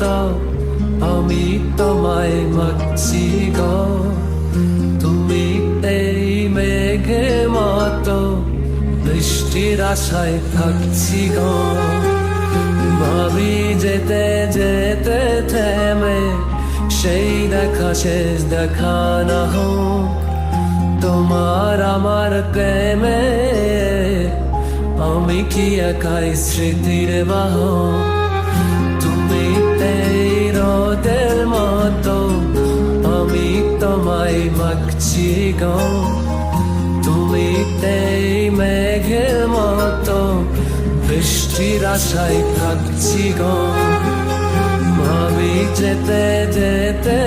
মতো আমি তোমায় মাগছি গো, তুমি এই মেঘের মতো বৃষ্টির আশায় থাকছি গো। ভাবি যেতে যেতে থেমে সেই দেখা শেষ দেখা না হোক, তোমার আমার প্রেমে আমি কি একাই স্মৃতির বাহক। তুমি এই রোদের মতো আমি তোমায় মাগছি গো, তুমি এই মেঘের মতো বৃষ্টির আশায় থাকছি গো। ভাবি যেতে যেতে